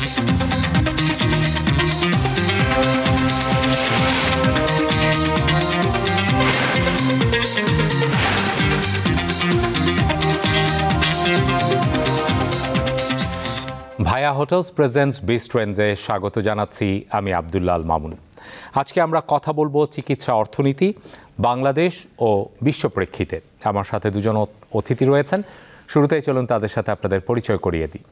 ভায়া hotels presents beast রেঞ্জে স্বাগত জানাচ্ছি আমি আব্দুল্লাহ আল মামুন। আজকে আমরা কথা বলবো চিকিৎসা অর্থনীতি, বাংলাদেশ ও বিশ্ব প্রেক্ষিতে। আমার সাথে দুজন অতিথি রয়েছেন, শুরুতেই চলুন তাদের সাথে আপনাদের পরিচয় করিয়ে দিই।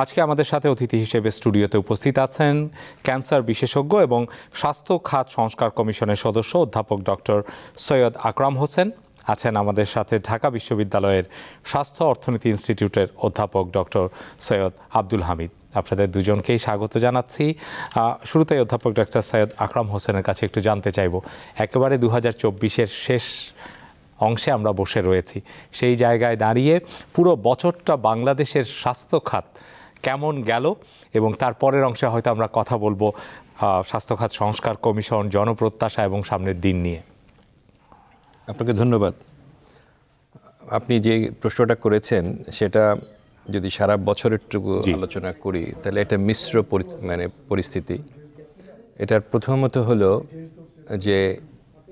আজকে আমাদের সাথে অতিথি হিসেবে স্টুডিওতে উপস্থিত আছেন ক্যান্সার বিশেষজ্ঞ এবং স্বাস্থ্য খাত সংস্কার কমিশনের সদস্য অধ্যাপক ডক্টর সৈয়দ আকরাম হোসেন। আছেন আমাদের সাথে ঢাকা বিশ্ববিদ্যালয়ের স্বাস্থ্য অর্থনীতি ইনস্টিটিউটের অধ্যাপক ডক্টর সৈয়দ আব্দুল হামিদ। আপনাদের দুজনকেই স্বাগত জানাচ্ছি। শুরুতেই অধ্যাপক ডক্টর সৈয়দ আকরাম হোসেনের কাছে একটু জানতে চাইব, একেবারে 2024-এর শেষ অংশে আমরা বসে রয়েছি, সেই জায়গায় দাঁড়িয়ে পুরো বছরটা বাংলাদেশের স্বাস্থ্য খাত কেমন গেল, এবং তারপরের অংশে হয়তো আমরা কথা বলবো স্বাস্থ্য খাত সংস্কার কমিশন, জনপ্রত্যাশা এবং সামনের দিন নিয়ে। আপনাকে ধন্যবাদ। আপনি যে প্রশ্নটা করেছেন সেটা যদি সারা বছরেরটুকু আলোচনা করি তাহলে এটা মিশ্র পরিস্থিতি। এটার প্রথমত হলো যে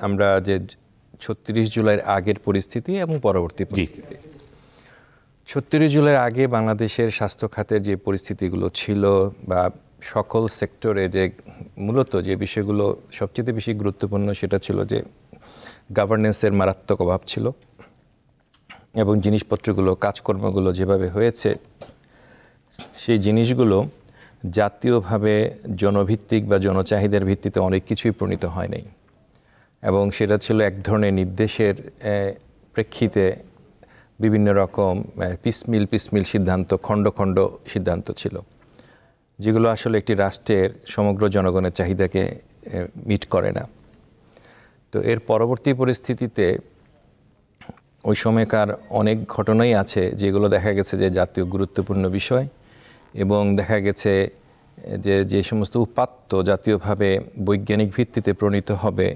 আমরা যে 36 জুলাইয়ের আগের পরিস্থিতি এবং পরবর্তী পরিস্থিতি। 36 জুলাইয়ের আগে বাংলাদেশের স্বাস্থ্য খাতের যে পরিস্থিতিগুলো ছিল বা সকল সেক্টরে যে মূলত যে বিষয়গুলো সবচেয়ে বেশি গুরুত্বপূর্ণ সেটা ছিল যে গভর্নেন্সের মারাত্মক অভাব ছিল এবং জিনিসপত্রগুলো কাজকর্মগুলো যেভাবে হয়েছে সেই জিনিসগুলো জাতীয়ভাবে জনভিত্তিক বা জনচাহিদার ভিত্তিতে অনেক কিছুই প্রণীত হয় নাই, এবং সেটা ছিল এক ধরনের নির্দেশের প্রেক্ষিতে বিভিন্ন রকম পিসমিল সিদ্ধান্ত, খণ্ড খণ্ড সিদ্ধান্ত ছিল, যেগুলো আসলে একটি রাষ্ট্রের সমগ্র জনগণের চাহিদাকে মিট করে না। তো এর পরবর্তী পরিস্থিতিতে ওই সময়কার অনেক ঘটনাই আছে যেগুলো দেখা গেছে যে জাতীয় গুরুত্বপূর্ণ বিষয়, এবং দেখা গেছে যে সমস্ত উপাত্ত জাতীয়ভাবে বৈজ্ঞানিক ভিত্তিতে প্রণীত হবে,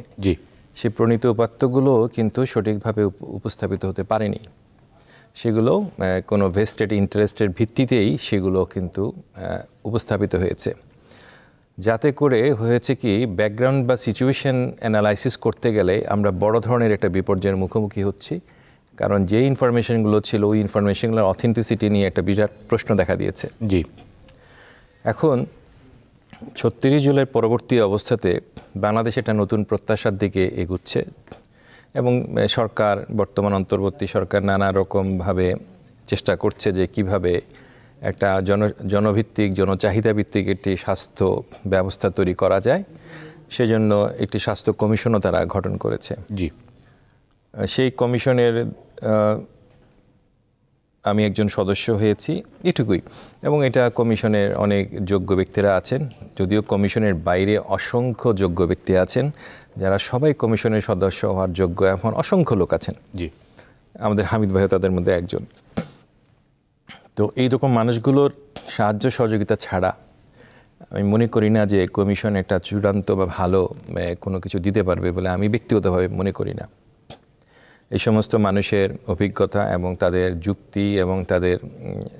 সেই প্রণীত উপাত্তগুলো কিন্তু সঠিকভাবে উপস্থাপিত হতে পারেনি। সেগুলো কোনো ভেস্টেড ইন্টারেস্টের ভিত্তিতেই সেগুলো কিন্তু উপস্থাপিত হয়েছে, যাতে করে হয়েছে কি ব্যাকগ্রাউন্ড বা সিচুয়েশন অ্যানালাইসিস করতে গেলে আমরা বড় ধরনের একটা বিপর্যয়ের মুখোমুখি হচ্ছি, কারণ যে ইনফরমেশনগুলো ছিল ওই ইনফরমেশনগুলোর অথেন্টিসিটি নিয়ে একটা বিরাট প্রশ্ন দেখা দিয়েছে। এখন 36 জুলাইয়ের পরবর্তী অবস্থাতে বাংলাদেশ একটা নতুন প্রত্যাশার দিকে এগুচ্ছে, এবং সরকার, বর্তমান অন্তর্বর্তী সরকার নানা রকমভাবে চেষ্টা করছে যে কিভাবে একটা জনভিত্তিক জনচাহিদা ভিত্তিক একটি স্বাস্থ্য ব্যবস্থা তৈরি করা যায়। সেজন্য একটি স্বাস্থ্য কমিশনও তারা গঠন করেছে। সেই কমিশনের আমি একজন সদস্য হয়েছি, এটুকুই। এবং এটা কমিশনের অনেক যোগ্য ব্যক্তিরা আছেন, যদিও কমিশনের বাইরে অসংখ্য যোগ্য ব্যক্তি আছেন যারা সবাই কমিশনের সদস্য হওয়ার যোগ্য, এখন অসংখ্য লোক আছেন। আমাদের হামিদ ভাইও তাদের মধ্যে একজন। তো এইরকম মানুষগুলোর সাহায্য সহযোগিতা ছাড়া আমি মনে করি না যে কমিশন একটা চূড়ান্ত বা ভালো কোনো কিছু দিতে পারবে বলে আমি ব্যক্তিগতভাবে মনে করি না। এই সমস্ত মানুষের অভিজ্ঞতা এবং তাদের যুক্তি এবং তাদের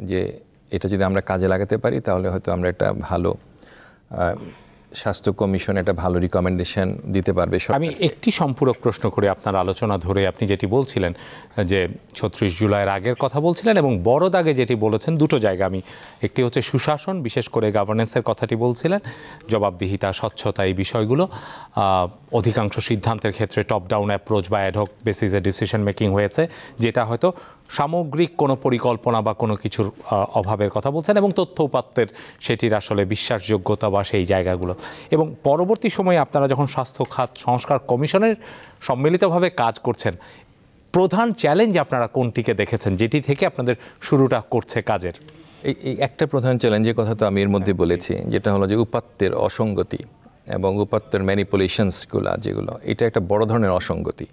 যে এটা যদি আমরা কাজে লাগাতে পারি তাহলে হয়তো আমরা একটা ভালো স্বাস্থ্য কমিশন একটা ভালো রিকমেন্ডেশন দিতে পারবে। আমি একটি সম্পূরক প্রশ্ন করে আপনার আলোচনা ধরে, আপনি যেটি বলছিলেন যে 36 জুলাইয়ের আগের কথা বলছিলেন এবং বড় দাগে যেটি বলেছেন দুটো জায়গা, আমি একটি হচ্ছে সুশাসন, বিশেষ করে গভর্নেন্সের কথাটি বলছিলেন, জবাবদিহিতা, স্বচ্ছতা, এই বিষয়গুলো। অধিকাংশ সিদ্ধান্তের ক্ষেত্রে টপ ডাউন অ্যাপ্রোচ বা অ্যাডহক বেসিসে ডিসিশন মেকিং হয়েছে, যেটা হয়তো সামগ্রিক কোনো পরিকল্পনা বা কোনো কিছুর অভাবের কথা বলছেন, এবং তথ্য উপাত্তের সেটির আসলে বিশ্বাসযোগ্যতা বা সেই জায়গাগুলো। এবং পরবর্তী সময়ে আপনারা যখন স্বাস্থ্য খাত সংস্কার কমিশনের সম্মিলিতভাবে কাজ করছেন, প্রধান চ্যালেঞ্জ আপনারা কোনটিকে দেখেছেন, যেটি থেকে আপনাদের শুরুটা করছে কাজের? এই একটা প্রধান চ্যালেঞ্জের কথা তো আমি এর মধ্যে বলেছি, যেটা হলো যে উপাত্তের অসঙ্গতি এবং উপাত্তের ম্যানিপুলেশনসগুলো, যেগুলো এটা একটা বড় ধরনের অসঙ্গতি,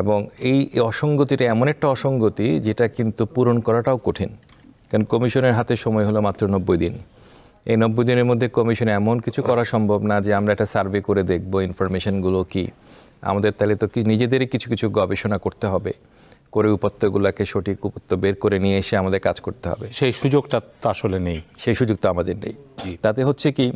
এবং এই অসঙ্গতিটা এমন একটা অসঙ্গতি যেটা কিন্তু পূরণ করাটাও কঠিন, কারণ কমিশনের হাতে সময় হলো মাত্র 90 দিন। এই 90 দিনের মধ্যে কমিশনে এমন কিছু করা সম্ভব না যে আমরা একটা সার্ভে করে দেখব ইনফরমেশনগুলো কি। আমাদের তাহলে তো কি নিজেদেরই কিছু কিছু গবেষণা করতে হবে, করে উপত্যগুলোকে সঠিক উপত্য বের করে নিয়ে এসে আমাদের কাজ করতে হবে। সেই সুযোগটা তো আসলে নেই। সেই সুযোগ তো আমাদের নেই। তাতে হচ্ছে কি,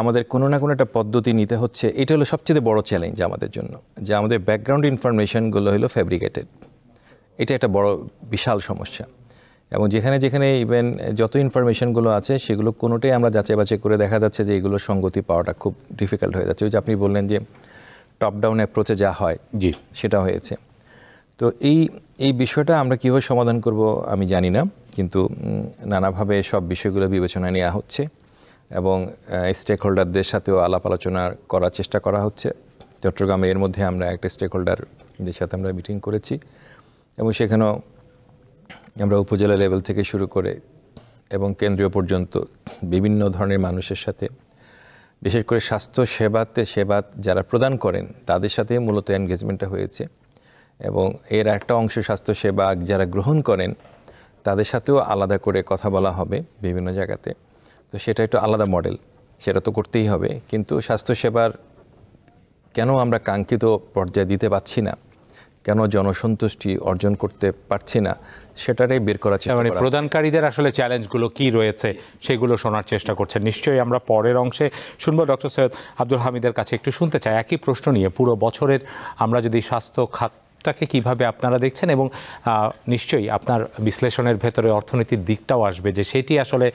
আমাদের কোনো না কোনো একটা পদ্ধতি নিতে হচ্ছে। এটা হলো সবচেয়ে বড় চ্যালেঞ্জ আমাদের জন্য, যে আমাদের ব্যাকগ্রাউন্ড ইনফরমেশনগুলো হলো ফ্যাব্রিকেটেড। এটা একটা বড় বিশাল সমস্যা। এবং যেখানে যেখানে ইভেন যত ইনফরমেশনগুলো আছে সেগুলো কোনোটাই আমরা যাচাই বাছাই করে দেখা যাচ্ছে যে এগুলোর সঙ্গতি পাওয়াটা খুব ডিফিকাল্ট হয়ে যাচ্ছে। ওই যে আপনি বললেন যে টপ ডাউন অ্যাপ্রোচে যা হয়, জি, সেটা হয়েছে। তো এই বিষয়টা আমরা কীভাবে সমাধান করব আমি জানি না, কিন্তু নানাভাবে সব বিষয়গুলো বিবেচনায় নেওয়া হচ্ছে এবং স্টেক হোল্ডারদের সাথেও আলাপ আলোচনা করার চেষ্টা করা হচ্ছে। চট্টগ্রামে এর মধ্যে আমরা একটা স্টেক হোল্ডারদের সাথে আমরা মিটিং করেছি এবং সেখানেও আমরা উপজেলা লেভেল থেকে শুরু করে এবং কেন্দ্রীয় পর্যন্ত বিভিন্ন ধরনের মানুষের সাথে, বিশেষ করে স্বাস্থ্য সেবা যারা প্রদান করেন তাদের সাথে মূলত এনগেজমেন্টটা হয়েছে। এবং এর একটা অংশ স্বাস্থ্যসেবা যারা গ্রহণ করেন তাদের সাথেও আলাদা করে কথা বলা হবে বিভিন্ন জায়গাতে। তো সেটা একটু আলাদা মডেল, সেটা তো করতেই হবে। কিন্তু স্বাস্থ্যসেবার কেন আমরা কাঙ্ক্ষিত পর্যায়ে দিতে পারছি না, কেন জনসন্তুষ্টি অর্জন করতে পারছি না, সেটারই বের করার চেষ্টা করা। প্রদানকারীদের আসলে চ্যালেঞ্জগুলো কি রয়েছে সেগুলো শোনার চেষ্টা করছেন। নিশ্চয়ই আমরা পরের অংশে শুনবো। ডক্টর সৈয়দ আব্দুল হামিদের কাছে একটু শুনতে চাই একই প্রশ্ন নিয়ে। পুরো বছরের আমরা যদি স্বাস্থ্য খাতটাকে কিভাবে আপনারা দেখছেন, এবং নিশ্চয়ই আপনার বিশ্লেষণের ভেতরে অর্থনীতির দিকটাও আসবে, যে সেটি আসলে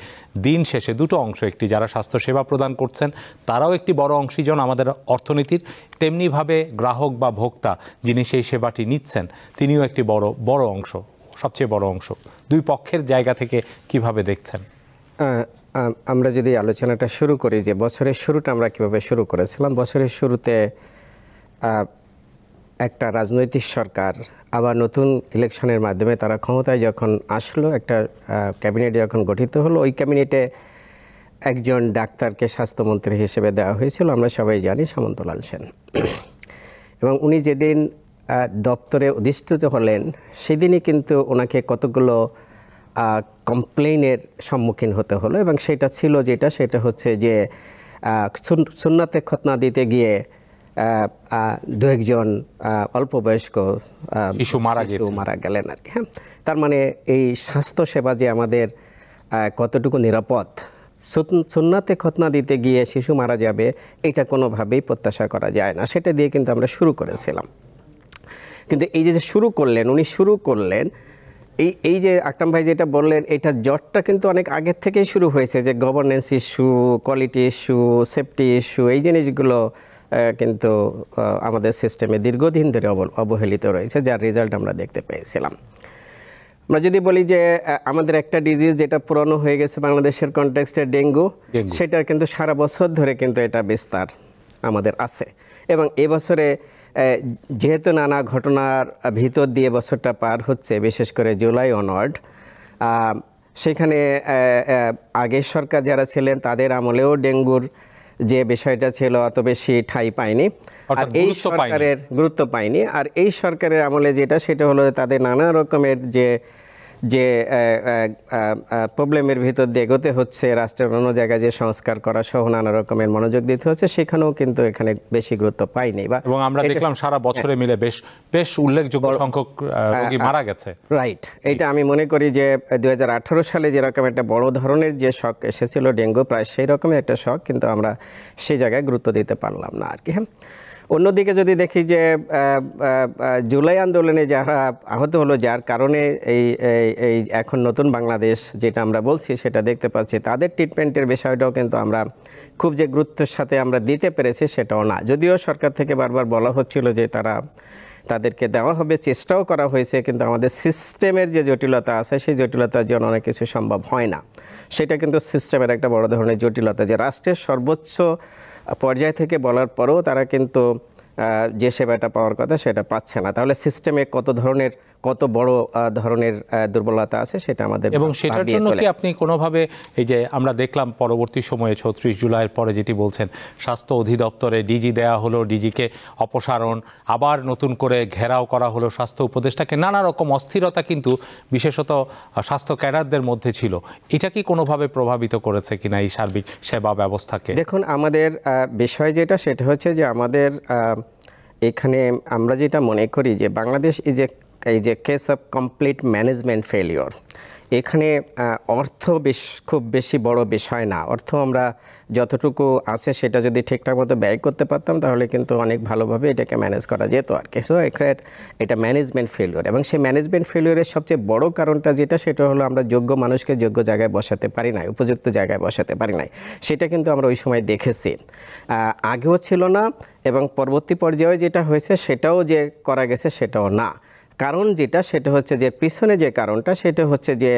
দিন শেষে দুটো অংশ, একটি যারা স্বাস্থ্যসেবা প্রদান করছেন তারাও একটি বড় অংশীজন আমাদের অর্থনীতির, তেমনিভাবে গ্রাহক বা ভোক্তা যিনি সেই সেবাটি নিচ্ছেন তিনিও একটি বড় অংশ, সবচেয়ে বড় অংশ। দুই পক্ষের জায়গা থেকে কিভাবে দেখছেন? আমরা যদি আলোচনাটা শুরু করি যে বছরের শুরুটা আমরা কিভাবে শুরু করেছিলাম। বছরের শুরুতে একটা রাজনৈতিক সরকার আবার নতুন ইলেকশনের মাধ্যমে তারা ক্ষমতায় যখন আসলো, একটা ক্যাবিনেট যখন গঠিত হলো, ওই ক্যাবিনেটে একজন ডাক্তারকে স্বাস্থ্যমন্ত্রী হিসেবে দেওয়া হয়েছিল, আমরা সবাই জানি, সামন্তলাল সেন। এবং উনি যেদিন দপ্তরে অধিষ্ঠিত হলেন সেদিনই কিন্তু ওনাকে কতগুলো কমপ্লেইনের সম্মুখীন হতে হলো। এবং সেটা হচ্ছে যে সুন্নাতে খতনা দিতে গিয়ে দু একজন অল্প বয়স্ক শিশু মারা গেলেন আর কি। হ্যাঁ, তার মানে এই স্বাস্থ্যসেবা যে আমাদের কতটুকু নিরাপদ, সুন্নাতে খতনা দিতে গিয়ে শিশু মারা যাবে, এটা কোনোভাবেই প্রত্যাশা করা যায় না। সেটা দিয়ে কিন্তু আমরা শুরু করেছিলাম। কিন্তু এই যে উনি শুরু করলেন, এই যে আকরাম ভাই যেটা বললেন, এটা জটটা কিন্তু অনেক আগের থেকেই শুরু হয়েছে, যে governance issue, quality issue, safety issue, এই জিনিসগুলো কিন্তু আমাদের সিস্টেমে দীর্ঘদিন ধরে অবহেলিত রয়েছে, যার রেজাল্ট আমরা দেখতে পেয়েছিলাম। আমরা যদি বলি যে আমাদের একটা ডিজিজ যেটা পুরনো হয়ে গেছে বাংলাদেশের কনটেক্সটে, ডেঙ্গু, সেটার কিন্তু সারা বছর ধরে কিন্তু এটা বিস্তার আমাদের আছে। এবং এবছরে যেহেতু নানা ঘটনার ভিতর দিয়ে বছরটা পার হচ্ছে, বিশেষ করে জুলাই অনওয়ার্ড, সেখানে আগের সরকার যারা ছিলেন তাদের আমলেও ডেঙ্গুর যে বিষয়টা ছিল অত বেশি ঠাঁই পায়নি, আর এই সরকারের গুরুত্ব পায়নি। আর এই সরকারের আমলে সেটা হলো তাদের নানা রকমের যে প্রবলেমের ভিতর দিয়ে এগোতে হচ্ছে, রাষ্ট্রের অন্য জায়গায় যে সংস্কার করা সহ নানা রকমের মনোযোগ দিতে হচ্ছে, সেখানেও কিন্তু এখানে বেশি গুরুত্ব পায়নি। এবং আমরা দেখলাম সারা বছরে মিলে বেশ উল্লেখযোগ্য সংখ্যক রোগী মারা গেছে। রাইট, এটা আমি মনে করি যে 2018 সালে যেরকম একটা বড় ধরনের যে শক এসেছিল ডেঙ্গু, প্রায় সেই রকমের একটা শক, কিন্তু আমরা সেই জায়গায় গুরুত্ব দিতে পারলাম না আর কি। হ্যাঁ, অন্যদিকে যদি দেখি যে জুলাই আন্দোলনে যারা আহত হলো, যার কারণে এই এখন নতুন বাংলাদেশ যেটা আমরা বলছি সেটা দেখতে পাচ্ছি, তাদের ট্রিটমেন্টের বিষয়টাও কিন্তু আমরা খুব যে গুরুত্বের সাথে আমরা দিতে পেরেছি সেটাও না। যদিও সরকার থেকে বারবার বলা হচ্ছিল যে তাদেরকে দেওয়া হবে, চেষ্টাও করা হয়েছে, কিন্তু আমাদের সিস্টেমের যে জটিলতা আছে সেই জটিলতার জন্য অনেক কিছু সম্ভব হয় না। সেটা কিন্তু সিস্টেমের একটা বড় ধরনের জটিলতা, যে রাষ্ট্রের সর্বোচ্চ পর্যায় থেকে বলার পরেও তারা কিন্তু যে সেবাটা পাওয়ার কথা সেটা পাচ্ছে না। তাহলে সিস্টেমে কত বড় ধরনের দুর্বলতা আছে সেটা আমাদের, এবং সেটার জন্য কি আপনি কোনোভাবে, এই যে আমরা দেখলাম পরবর্তী সময়ে 36 জুলাইয়ের পরে যেটি বলছেন, স্বাস্থ্য অধিদপ্তরে ডিজি দেয়া হলো, ডিজিকে অপসারণ, আবার নতুন করে ঘেরাও করা হলো স্বাস্থ্য উপদেষ্টাকে, নানা রকম অস্থিরতা কিন্তু বিশেষত স্বাস্থ্য ক্যাডারদের মধ্যে ছিল। এটা কি কোনোভাবে প্রভাবিত করেছে কিনা এই সার্বিক সেবা ব্যবস্থাকে? দেখুন, আমাদের বিষয় সেটা হচ্ছে যে আমাদের এখানে আমরা যেটা মনে করি যে বাংলাদেশ ইজ এ এই যে case of complete management failure, এখানে অর্থ খুব বেশি বড় বিষয় না। অর্থ আমরা যতটুকু আছে সেটা যদি ঠিকঠাক মতো ব্যয় করতে পারতাম তাহলে কিন্তু অনেক ভালোভাবে এটাকে ম্যানেজ করা যেত আর কি। সো এটা ম্যানেজমেন্ট ফেলিওর, এবং সেই ম্যানেজমেন্ট ফেলিওরের সবচেয়ে বড় কারণটা যেটা, সেটা হলো আমরা যোগ্য মানুষকে যোগ্য জায়গায় বসাতে পারি নাই, উপযুক্ত জায়গায় বসাতে পারি নাই। সেটা কিন্তু আমরা ওই সময় দেখেছি, আগেও ছিল না এবং পরবর্তী পর্যায়ে যেটা হয়েছে সেটাও যে করা গেছে সেটাও না। কারণ যেটা, সেটা হচ্ছে যে পিছনে যে কারণটা, সেটা হচ্ছে যে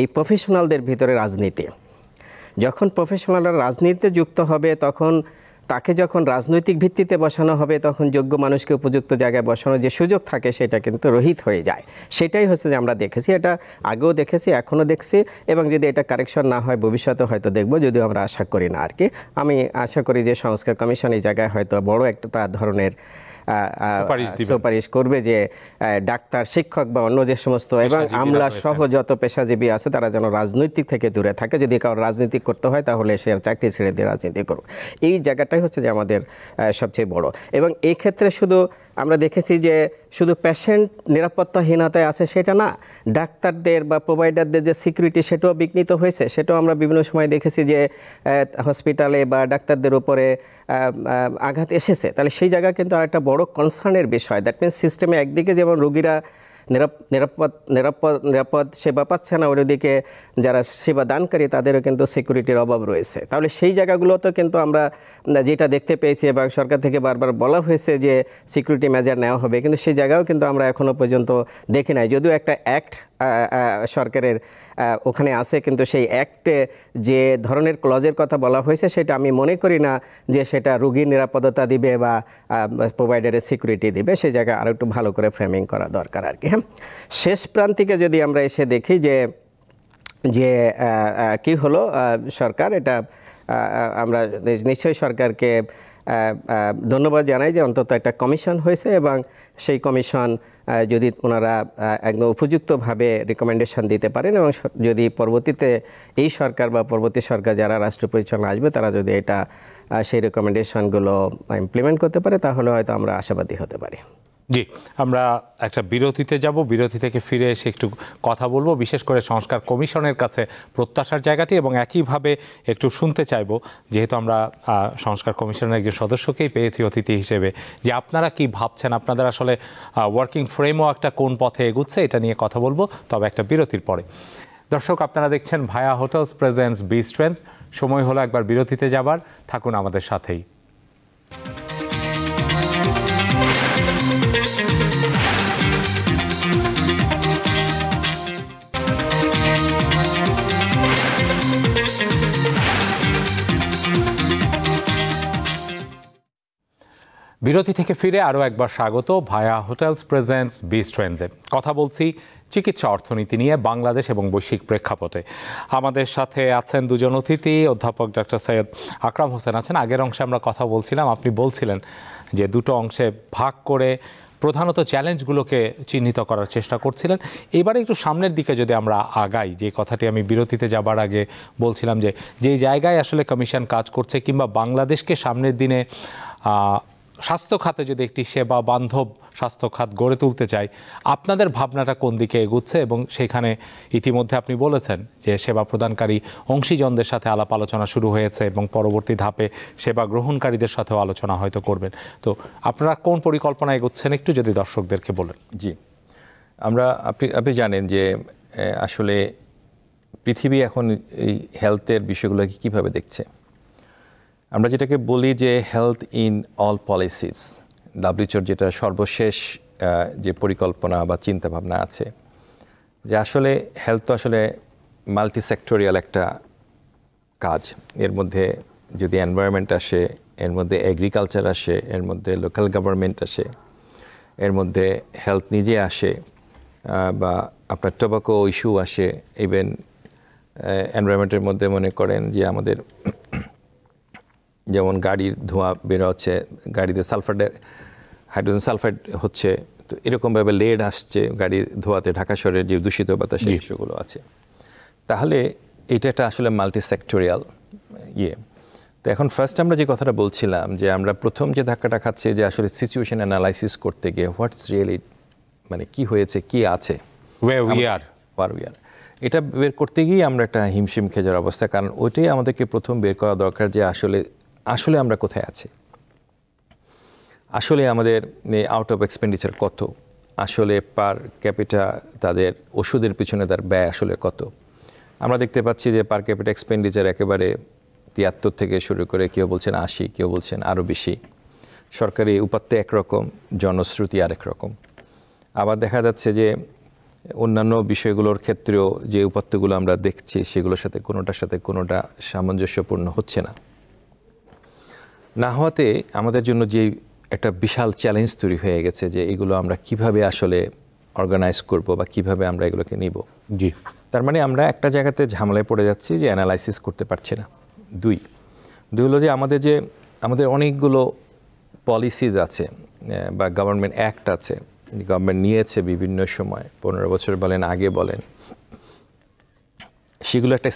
এই প্রফেশনালদের ভিতরে রাজনীতি। যখন প্রফেশনালরা রাজনীতিতে যুক্ত হবে, তখন তাকে যখন রাজনৈতিক ভিত্তিতে বসানো হবে, তখন যোগ্য মানুষকে উপযুক্ত জায়গায় বসানোর যে সুযোগ থাকে সেটা কিন্তু রহিত হয়ে যায়। সেটাই হচ্ছে যে আমরা দেখেছি, এটা আগেও দেখেছি, এখনও দেখছি, এবং যদি এটা কারেকশন না হয় ভবিষ্যতে হয়তো দেখব, যদিও আমরা আশা করি না আর কি। আমি আশা করি যে সংস্কার কমিশন এই জায়গায় হয়তো বড় একটা ধরনের সুপারিশ করবে যে ডাক্তার, শিক্ষক বা অন্য যে সমস্ত এবং আমলা সহ যত পেশাজীবী আছে তারা যেন রাজনৈতিক থেকে দূরে থাকে। যদি কারো রাজনীতি করতে হয় তাহলে সে চাকরি ছেড়ে দিয়ে রাজনীতি করুক। এই জায়গাটাই হচ্ছে যে আমাদের সবচেয়ে বড়। এবং এই ক্ষেত্রে শুধু আমরা দেখেছি যে শুধু পেশেন্ট নিরাপত্তাহীনতায় আছে সেটা না, ডাক্তারদের বা প্রোভাইডারদের যে সিকিউরিটি সেটাও বিঘ্নিত হয়েছে। সেটাও আমরা বিভিন্ন সময় দেখেছি যে হসপিটালে বা ডাক্তারদের উপরে আঘাত এসেছে। তাহলে সেই জায়গা কিন্তু আরেকটা বড় কনসার্নের বিষয়। দ্যাট মিনস সিস্টেমে একদিকে যেমন রোগীরা নিরাপদ সেবা পাচ্ছে না, অন্যদিকে যারা সেবা দানকারী তাদেরও কিন্তু সিকিউরিটির অভাব রয়েছে। তাহলে সেই জায়গাগুলোতে কিন্তু আমরা যেটা দেখতে পেয়েছি এবং সরকার থেকে বারবার বলা হয়েছে যে সিকিউরিটি মেজার নেওয়া হবে, কিন্তু সেই জায়গাও কিন্তু আমরা এখনও পর্যন্ত দেখি নাই। যদিও একটা অ্যাক্ট সরকারের ওখানে আছে, কিন্তু সেই অ্যাক্টে যে ধরনের ক্লজের কথা বলা হয়েছে সেটা আমি মনে করি না যে সেটা রোগীর নিরাপত্তা দিবে বা প্রোভাইডারের সিকিউরিটি দিবে। সেই জায়গায় আরও একটু ভালো করে ফ্রেমিং করা দরকার আর কি। হ্যাঁ, শেষ প্রান্তিকে যদি আমরা এসে দেখি যে কি হলো, সরকার এটা আমরা নিশ্চয়ই সরকারকে ধন্যবাদ জানাই যে অন্তত একটা কমিশন হয়েছে, এবং সেই কমিশন যদি ওনারা একদম উপযুক্তভাবে রিকমেন্ডেশন দিতে পারেন, এবং যদি পরবর্তীতে এই সরকার বা পরবর্তী সরকার যারা রাষ্ট্র পরিচালনা আসবে তারা যদি এটা সেই রিকমেন্ডেশনগুলো ইমপ্লিমেন্ট করতে পারে, তাহলে হয়তো আমরা আশাবাদী হতে পারি। জি, আমরা একটা বিরতিতে যাব। বিরতি থেকে ফিরে এসে একটু কথা বলবো বিশেষ করে সংস্কার কমিশনের কাছে প্রত্যাশার জায়গাটি, এবং একইভাবে একটু শুনতে চাইবো, যেহেতু আমরা সংস্কার কমিশনের একজন সদস্যকেই পেয়েছি অতিথি হিসেবে, যে আপনারা কি ভাবছেন, আপনাদের আসলে ওয়ার্কিং ফ্রেমওয়ার্কটা কোন পথে এগুচ্ছে, এটা নিয়ে কথা বলবো, তবে একটা বিরতির পরে। দর্শক, আপনারা দেখছেন ভায়া হোটেলস প্রেজেন্টস বি স্ট্রেন্থস। সময় হলো একবার বিরতিতে যাবার, থাকুন আমাদের সাথেই। বিরতি থেকে ফিরে আরও একবার স্বাগত ভায়া হোটেলস প্রেজেন্টস বি স্ট্রেন্থসে। কথা বলছি চিকিৎসা অর্থনীতি নিয়ে বাংলাদেশ এবং বৈশ্বিক প্রেক্ষাপটে। আমাদের সাথে আছেন দুজন অতিথি, অধ্যাপক ডক্টর সৈয়দ আকরাম হোসেন আছেন। আগের অংশে আমরা কথা বলছিলাম, আপনি বলছিলেন যে দুটো অংশে ভাগ করে প্রধানত চ্যালেঞ্জগুলোকে চিহ্নিত করার চেষ্টা করছিলেন। এবারে একটু সামনের দিকে যদি আমরা আগাই, যে কথাটি আমি বিরতিতে যাবার আগে বলছিলাম, যে জায়গায় আসলে কমিশন কাজ করছে, কিংবা বাংলাদেশকে সামনের দিনে স্বাস্থ্য খাতে যদি একটি সেবা বান্ধব স্বাস্থ্য খাত গড়ে তুলতে চাই, আপনাদের ভাবনাটা কোন দিকে এগুচ্ছে? এবং সেখানে ইতিমধ্যে আপনি বলেছেন যে সেবা প্রদানকারী অংশীজনদের সাথে আলাপ আলোচনা শুরু হয়েছে, এবং পরবর্তী ধাপে সেবা গ্রহণকারীদের সাথেও আলোচনা হয়তো করবেন। তো আপনারা কোন পরিকল্পনা এগোচ্ছেন একটু যদি দর্শকদেরকে বলেন। জি, আপনি জানেন যে আসলে পৃথিবী এখন এই হেলথের বিষয়গুলোকে কীভাবে দেখছে। আমরা যেটাকে বলি যে হেলথ ইন অল পলিসিস, ডাব্লিউএইচওর যেটা সর্বশেষ যে পরিকল্পনা বা চিন্তাভাবনা আছে, যে আসলে হেলথ তো আসলে মাল্টি সেক্টরিয়াল একটা কাজ। এর মধ্যে যদি এনভায়রনমেন্ট আসে, এর মধ্যে এগ্রিকালচার আসে, এর মধ্যে লোকাল গভর্নমেন্ট আসে, এর মধ্যে হেলথ নিজে আসে, বা আপনার টোবাকো ইস্যু আসে, ইভেন এনভায়রনমেন্টের মধ্যে মনে করেন যে আমাদের যেমন গাড়ির ধোঁয়া বের হচ্ছে, গাড়িতে হাইড্রোজেন সালফাইড হচ্ছে, তো এরকমভাবে লেড আসছে গাড়ির ধোঁয়াতে, ঢাকা শহরের যে দূষিত বাতাসের বিষয়গুলো আছে। তাহলে এটা একটা আসলে মাল্টি সেক্টরিয়াল তো এখন ফার্স্ট আমরা যে কথাটা বলছিলাম, যে আমরা প্রথম যে ধাক্কাটা খাচ্ছি যে আসলে সিচুয়েশন অ্যানালাইসিস করতে গিয়ে হোয়াটস রিয়েলি মানে কি হয়েছে, কি আছে, where we are. এটা বের করতে গিয়ে আমরা একটা হিমশিম খেয়ে যাওয়ার অবস্থা। কারণ ওইটাই আমাদেরকে প্রথম বের করা দরকার যে আসলে আমরা কোথায় আছি, আসলে আমাদের আউট অফ এক্সপেন্ডিচার কত, আসলে পার ক্যাপিটা তাদের ওষুধের পিছনে তার ব্যয় আসলে কত। আমরা দেখতে পাচ্ছি যে পার ক্যাপিটা এক্সপেন্ডিচার একেবারে ৭৩ থেকে শুরু করে কেউ বলছেন ৮০, কেউ বলছেন আরও বেশি। সরকারি উপাত্তে একরকম, জনশ্রুতি আরেক রকম। আবার দেখা যাচ্ছে যে অন্যান্য বিষয়গুলোর ক্ষেত্রেও যে উপাত্তগুলো আমরা দেখছি সেগুলোর সাথে কোনোটা সামঞ্জস্যপূর্ণ হচ্ছে না। না হওয়াতে আমাদের জন্য যে একটা বিশাল চ্যালেঞ্জ তৈরি হয়ে গেছে যে এগুলো আমরা কিভাবে আসলে অর্গানাইজ করব বা কিভাবে আমরা এগুলোকে নিব। জি, তার মানে আমরা একটা জায়গাতে ঝামেলায় পড়ে যাচ্ছি যে অ্যানালাইসিস করতে পারছি না। দুই হলো যে আমাদের অনেকগুলো পলিসিজ আছে বা গভর্নমেন্ট অ্যাক্ট আছে, গভর্নমেন্ট নিয়েছে বিভিন্ন সময়, 15 বছর বলেন, আগে বলেন, সেগুলো একটা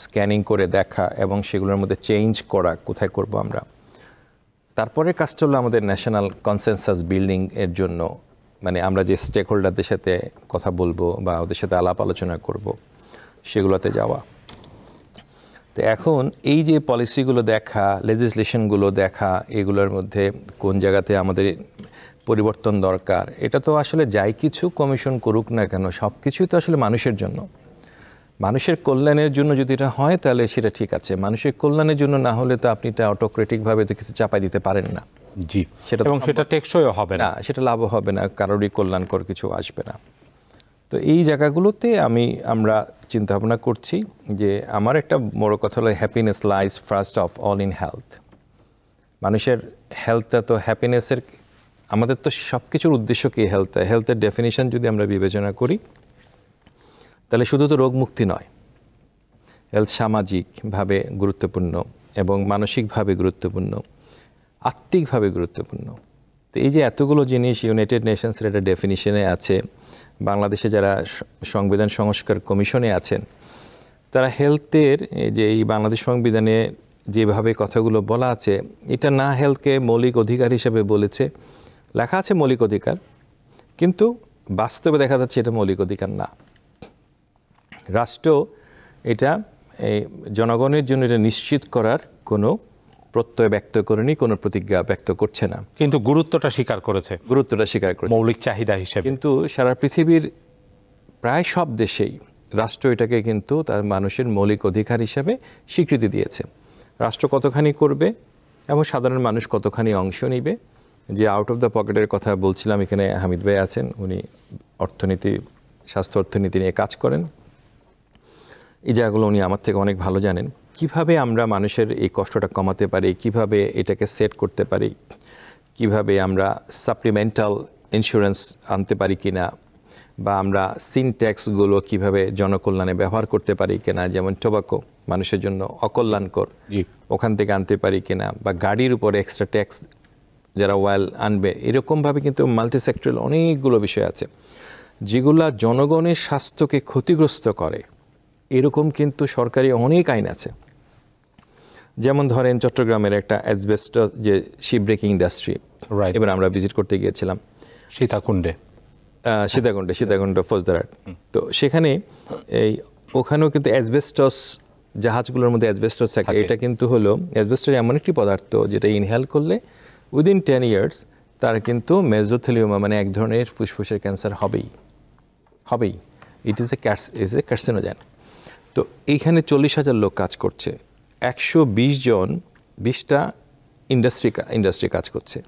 স্ক্যানিং করে দেখা এবং সেগুলোর মধ্যে চেঞ্জ করা, কোথায় করব আমরা। তারপরে কাজটা হলো আমাদের ন্যাশনাল কনসেনসাস বিল্ডিং এর জন্য, মানে আমরা যে স্টেক হোল্ডারদের সাথে কথা বলবো বা ওদের সাথে আলাপ আলোচনা করব, সেগুলোতে যাওয়া। তো এখন এই যে পলিসিগুলো দেখা, লেজিসলেশনগুলো দেখা, এগুলোর মধ্যে কোন জায়গাতে আমাদের পরিবর্তন দরকার, এটা তো আসলে যাই কিছু কমিশন করুক না কেন, সব কিছুই তো আসলে মানুষের জন্য, মানুষের কল্যাণের জন্য যদি এটা হয় তাহলে সেটা ঠিক আছে। মানুষের কল্যাণের জন্য না হলে তো আপনি এটা অটোক্রেটিকভাবে তো কিছু চাপাই দিতে পারেন না। জি, এবং সেটা টেকসইও হবে না, সেটা লাভও হবে না, কারোরই কল্যাণকর কিছু আসবে না। তো এই জায়গাগুলোতে আমরা চিন্তা ভাবনা করছি যে আমার একটা বড় কথা হলো happiness lies first of all in health. মানুষের হেলথটা তো হ্যাপিনেসের, আমাদের তো সব কিছুর উদ্দেশ্য কি হেলথের ডেফিনিশন যদি আমরা বিবেচনা করি তাহলে শুধু তো রোগ মুক্তি নয়, হেলথ সামাজিকভাবে গুরুত্বপূর্ণ এবং মানসিকভাবে গুরুত্বপূর্ণ, আত্মিকভাবে গুরুত্বপূর্ণ। তো এই যে এতগুলো জিনিস ইউনাইটেড নেশনসের একটা ডেফিনিশনে আছে, বাংলাদেশে যারা সংবিধান সংস্কার কমিশনে আছেন তারা হেলথের যে এই বাংলাদেশ সংবিধানে যেভাবে কথাগুলো বলা আছে, এটা না হেলথকে মৌলিক অধিকার হিসেবে বলেছে, লেখা আছে মৌলিক অধিকার, কিন্তু বাস্তবে দেখা যাচ্ছে এটা মৌলিক অধিকার না। রাষ্ট্র এটা জনগণের জন্য এটা নিশ্চিত করার কোনো প্রত্যয় ব্যক্ত করেনি, কোনো প্রতিজ্ঞা ব্যক্ত করছে না, কিন্তু গুরুত্বটা স্বীকার করেছে মৌলিক চাহিদা হিসেবে। কিন্তু সারা পৃথিবীর প্রায় সব দেশেই রাষ্ট্র এটাকে কিন্তু তার মানুষের মৌলিক অধিকার হিসেবে স্বীকৃতি দিয়েছে। রাষ্ট্র কতখানি করবে এবং সাধারণ মানুষ কতখানি অংশ নিবে, যে আউট অফ দ্য পকেটের কথা বলছিলাম, এখানে হামিদ ভাই আছেন, উনি স্বাস্থ্য অর্থনীতি নিয়ে কাজ করেন, এই জায়গাগুলো উনি আমার থেকে অনেক ভালো জানেন। কিভাবে আমরা মানুষের এই কষ্টটা কমাতে পারি, কিভাবে এটাকে সেট করতে পারি, কিভাবে আমরা সাপ্লিমেন্টাল ইন্স্যুরেন্স আনতে পারি কিনা, বা আমরা সিনট্যাক্সগুলো কিভাবে জনকল্যাণে ব্যবহার করতে পারি কিনা, যেমন টোবাকো মানুষের জন্য অকল্যাণকর, ওখান থেকে আনতে পারি কিনা, বা গাড়ির উপরে এক্সট্রা ট্যাক্স যারা ওয়েল আনবে, এরকমভাবে কিন্তু মাল্টি সেক্টরাল অনেকগুলো বিষয় আছে যেগুলা জনগণের স্বাস্থ্যকে ক্ষতিগ্রস্ত করে। এরকম কিন্তু সরকারি অনেক আইন আছে। যেমন ধরেন চট্টগ্রামের একটা অ্যাসবেস্টস যে শিপ ব্রেকিং ইন্ডাস্ট্রি, এবার আমরা ভিজিট করতে গিয়েছিলাম সীতাকুণ্ডে ফৌজদারহাট। তো সেখানে ওখানেও কিন্তু অ্যাসবেস্টস, জাহাজগুলোর মধ্যে অ্যাসবেস্টস থাকে। এটা কিন্তু হলো অ্যাসবেস্টস এমন একটি পদার্থ যেটা ইনহেল করলে উইদিন 10 years তার কিন্তু মেসোথেলিওমা মানে এক ধরনের ফুসফুসের ক্যান্সার হবেই। It is a carcinogen. তো এইখানে 40,000 লোক কাজ করছে, 120 জন 20টা ইন্ডাস্ট্রি কাজ করছে।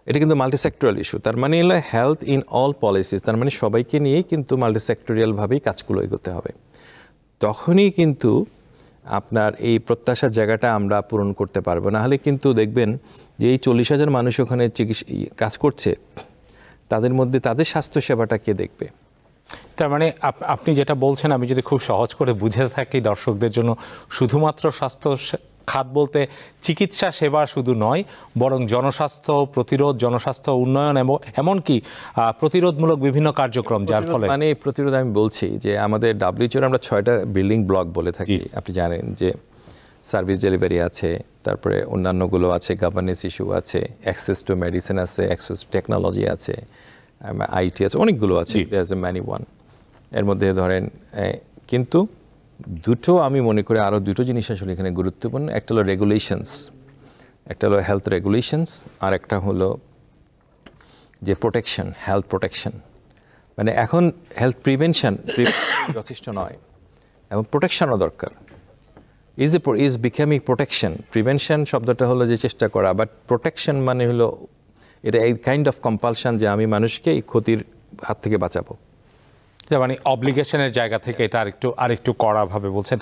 এটা কিন্তু মাল্টিসেক্টরিয়াল ইস্যু। তার মানে হলো হেলথ ইন অল পলিসিস, তার মানে সবাইকে নিয়েই কিন্তু মাল্টিসেক্টরিয়ালভাবেই কাজগুলো এগোতে হবে। তখনই কিন্তু আপনার এই প্রত্যাশার জায়গাটা আমরা পূরণ করতে পারবো। না হলে কিন্তু দেখবেন যে এই 40,000 মানুষ ওখানে কাজ করছে, তাদের মধ্যে তাদের স্বাস্থ্যসেবাটা কে দেখবে? তার মানে আপনি যেটা বলছেন, আমি যদি খুব সহজ করে বুঝে থাকি দর্শকদের জন্য, শুধুমাত্র স্বাস্থ্য খাত বলতে চিকিৎসা সেবা শুধু নয়, বরং জনস্বাস্থ্য প্রতিরোধ, জনস্বাস্থ্য উন্নয়ন এবং এমনকি প্রতিরোধমূলক বিভিন্ন কার্যক্রম, যার ফলে মানে প্রতিরোধ আমি বলছি যে আমাদের WHO আমরা 6টা বিল্ডিং ব্লক বলে থাকি। আপনি জানেন যে সার্ভিস ডেলিভারি আছে, তারপরে অন্যান্যগুলো আছে, গভর্নেন্স ইস্যু আছে, অ্যাক্সেস টু মেডিসিন আছে, অ্যাক্সেস টু টেকনোলজি আছে, আইটি আছে, অনেকগুলো আছে, there is a many one. এর মধ্যে ধরেন কিন্তু দুটো আমি মনে করি আরও দুটো জিনিস আসলে এখানে গুরুত্বপূর্ণ। একটা হলো রেগুলেশনস, একটা হলো হেলথ রেগুলেশনস, আর একটা হলো যে প্রোটেকশন, হেলথ প্রোটেকশন। মানে এখন হেলথ প্রিভেনশন যথেষ্ট নয়, এবং প্রোটেকশনও দরকার। Is becoming protection. প্রিভেনশন শব্দটা হলো যে চেষ্টা করা, বাট প্রোটেকশন মানে হলো এটা এই কাইন্ড অফ কম্পালশন যে আমি মানুষকে এই ক্ষতির হাত থেকে বাঁচাবো। মানে অব্লিগেশনের জায়গা থেকে এটা আরেকটু কড়াভাবে বলছেন।